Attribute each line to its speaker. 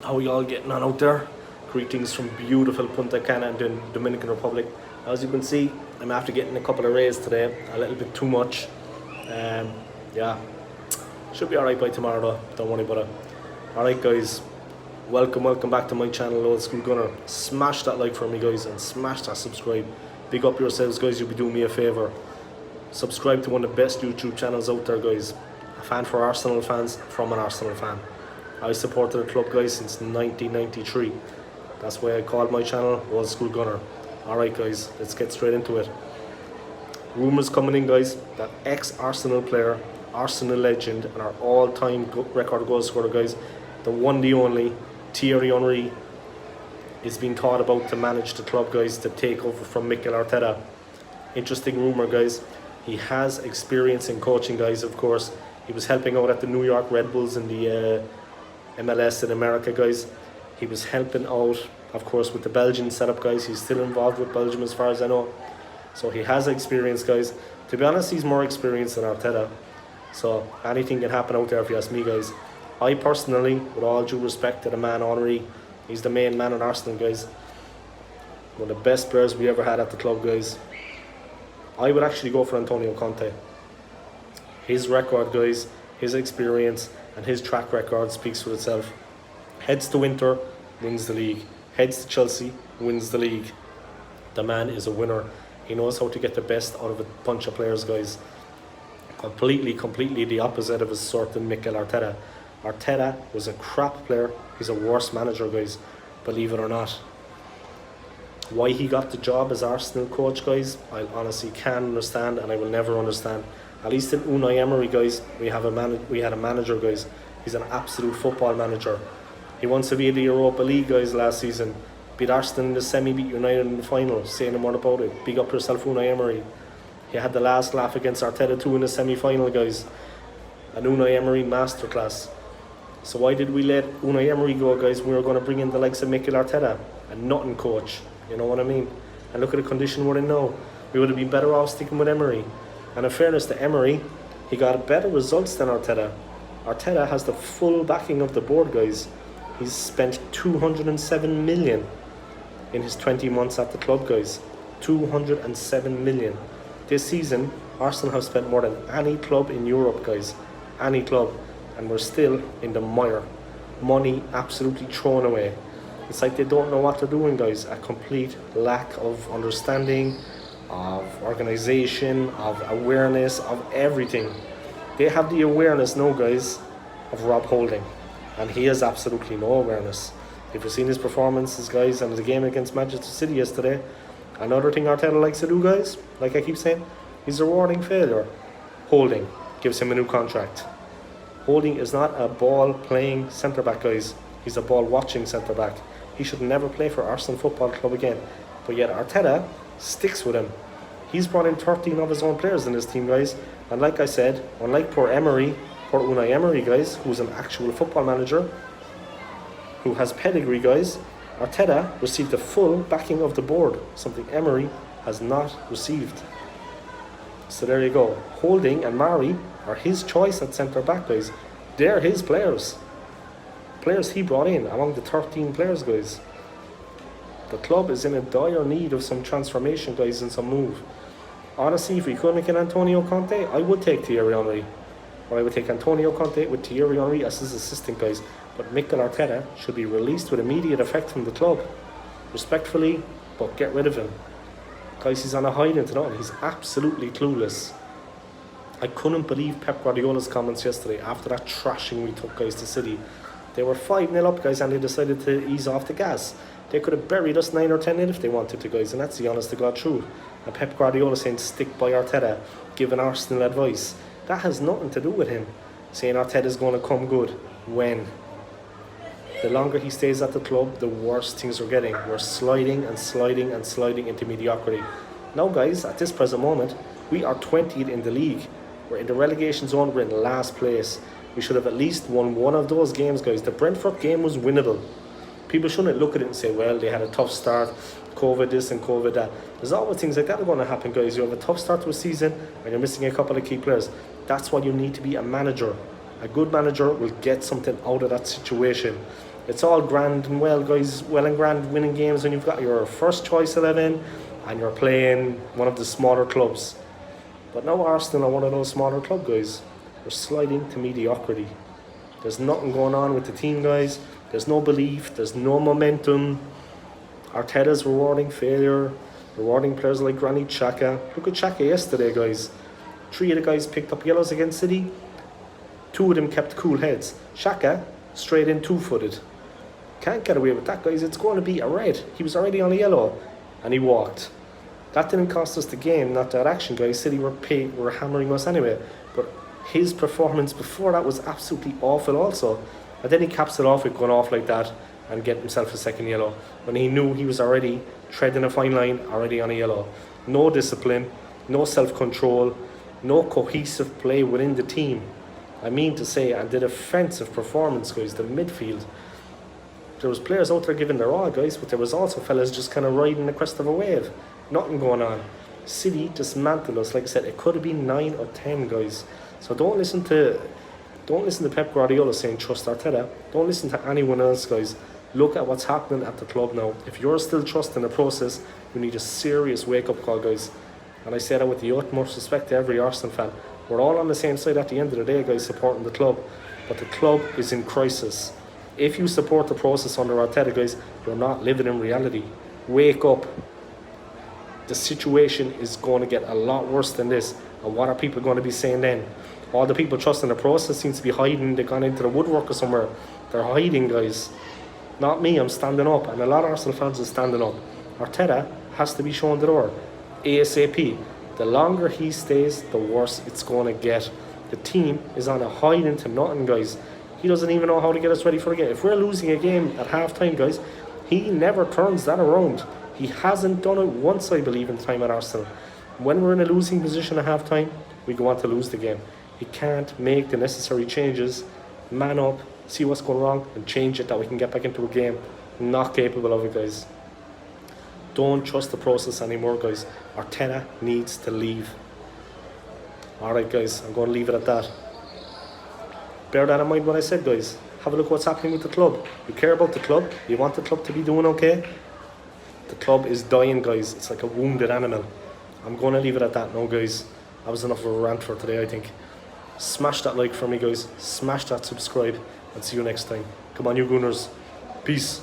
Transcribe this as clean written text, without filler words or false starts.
Speaker 1: How you all getting on out there? Greetings from beautiful Punta Cana in the Dominican Republic. As you can see, I'm after getting a couple of rays today, a little bit too much. Yeah, should be alright by tomorrow though, don't worry about it. Alright guys, welcome back to my channel, Old School Gunner. Smash that like for me guys and smash that subscribe. Big up yourselves guys, you'll be doing me a favour. Subscribe to one of the best YouTube channels out there guys. A fan for Arsenal fans from an Arsenal fan. I supported the club guys since 1993. That's why I called my channel Old School Gunner. Alright guys, let's get straight into it. Rumours coming in guys that ex-Arsenal player, Arsenal legend and our all-time record goal scorer guys, the one, the only, Thierry Henry, is being thought about to manage the club guys, to take over from Mikel Arteta. Interesting rumour guys. He has experience in coaching guys, of course. He was helping out at the New York Red Bulls in the MLS in America guys. He was helping out of course with the Belgian setup guys. He's still involved with Belgium as far as I know, so he has experience guys. To be honest, he's more experienced than Arteta, so anything can happen out there if you ask me guys. I personally, with all due respect to the man Henry, he's the main man in Arsenal guys, one of the best players we ever had at the club guys. I would actually go for Antonio Conte. His record guys, his experience and his track record speaks for itself. Heads to Inter, wins the league. Heads to Chelsea, wins the league. The man is a winner. He knows how to get the best out of a bunch of players guys. Completely the opposite of his sort of Mikel Arteta. Arteta was a crap player. He's a worse manager guys, believe it or not. Why he got the job as Arsenal coach guys, I honestly can't understand, and I will never understand. At least in Unai Emery guys, we had a manager guys. He's an absolute football manager. He won Sevilla the Europa League guys last season. Beat Arsenal in the semi, beat United in the final. Say no more about it. Big up yourself, Unai Emery. He had the last laugh against Arteta 2 in the semi-final guys. An Unai Emery masterclass. So why did we let Unai Emery go guys? We were going to bring in the likes of Mikel Arteta, a nothing coach. You know what I mean? And look at the condition we're in now. We would have been better off sticking with Emery. And in fairness to Emery, he got better results than Arteta. Arteta has the full backing of the board guys. He's spent 207 million in his 20 months at the club guys. 207 million. This season, Arsenal have spent more than any club in Europe guys. Any club. And we're still in the mire. Money absolutely thrown away. It's like they don't know what they're doing guys. A complete lack of understanding, of organisation, of awareness, of everything. They have the awareness now guys of Rob Holding, and he has absolutely no awareness. If you've seen his performances guys and the game against Manchester City yesterday, another thing Arteta likes to do guys, like I keep saying, he's rewarding failure. Holding gives him a new contract. Holding is not a ball playing centre back guys, he's a ball watching centre back. He should never play for Arsenal Football Club again, but yet Arteta sticks with him. He's brought in 13 of his own players in his team guys, and like I said, unlike poor Unai Emery guys, who's an actual football manager who has pedigree guys, Arteta received the full backing of the board, something Emery has not received. So there you go. Holding and Mari are his choice at centre back guys. They're his players he brought in among the 13 players guys. The club is in a dire need of some transformation guys and some move. Honestly, if we couldn't get Antonio Conte, I would take Thierry Henry. Or I would take Antonio Conte with Thierry Henry as his assistant guys. But Mikel Arteta should be released with immediate effect from the club. Respectfully, but get rid of him. Guys, he's on a hide into nothing. He's absolutely clueless. I couldn't believe Pep Guardiola's comments yesterday after that trashing we took guys to City. They were 5-0 up guys and they decided to ease off the gas. They could have buried us 9 or 10-0 if they wanted to guys, and that's the honest to God truth. And Pep Guardiola saying stick by Arteta, giving Arsenal advice. That has nothing to do with him. Saying Arteta's going to come good. When? The longer he stays at the club, the worse things are getting. We're sliding into mediocrity. Now guys, at this present moment, we are 20th in the league. We're in the relegation zone, we're in last place. We should have at least won one of those games guys. The Brentford game was winnable. People shouldn't look at it and say, well, they had a tough start, COVID this and COVID that. There's always things like that are going to happen guys. You have a tough start to a season and you're missing a couple of key players. That's why you need to be a manager. A good manager will get something out of that situation. It's all grand and well, guys, well and grand winning games when you've got your first choice 11 and you're playing one of the smaller clubs. But now Arsenal are one of those smaller club, guys. We're sliding to mediocrity. There's nothing going on with the team, guys. There's no belief, there's no momentum. Arteta's rewarding failure, rewarding players like Granit Xhaka. Look at Xhaka yesterday, guys. 3 of the guys picked up yellows against City. 2 of them kept cool heads. Xhaka, straight in 2-footed. Can't get away with that, guys. It's going to be a red. He was already on a yellow and he walked. That didn't cost us the game, not that action, guys. City were hammering us anyway. But his performance before that was absolutely awful also. And then he caps it off with going off like that and getting himself a second yellow when he knew he was already treading a fine line, already on a yellow. No discipline, no self-control, no cohesive play within the team. I mean to say, and the defensive performance, guys, the midfield. There was players out there giving their all, guys, but there was also fellas just kind of riding the crest of a wave. Nothing going on. City dismantled us. Like I said, it could have been 9 or 10, guys. So don't listen to Pep Guardiola saying trust Arteta. Don't listen to anyone else, guys. Look at what's happening at the club now. If you're still trusting the process, you need a serious wake-up call, guys. And I say that with the utmost respect to every Arsenal fan. We're all on the same side at the end of the day, guys, supporting the club. But the club is in crisis. If you support the process under Arteta, guys, you're not living in reality. Wake up. The situation is going to get a lot worse than this. And what are people going to be saying then? All the people trusting the process seems to be hiding. They've gone into the woodwork or somewhere. They're hiding, guys. Not me, I'm standing up. And a lot of Arsenal fans are standing up. Arteta has to be shown the door. ASAP. The longer he stays, the worse it's going to get. The team is on a hide into nothing, guys. He doesn't even know how to get us ready for a game. If we're losing a game at half-time, guys, he never turns that around. He hasn't done it once, I believe, in time at Arsenal. When we're in a losing position at half-time, we go on to lose the game. He can't make the necessary changes, man up, see what's going wrong, and change it that we can get back into a game. Not capable of it, guys. Don't trust the process anymore, guys. Arteta needs to leave. Alright, guys, I'm going to leave it at that. Bear that in mind what I said, guys. Have a look what's happening with the club. You care about the club. You want the club to be doing okay. The club is dying, guys. It's like a wounded animal. I'm going to leave it at that now, guys. That was enough of a rant for today, I think. Smash that like for me, guys. Smash that subscribe. And see you next time. Come on, you Gooners. Peace.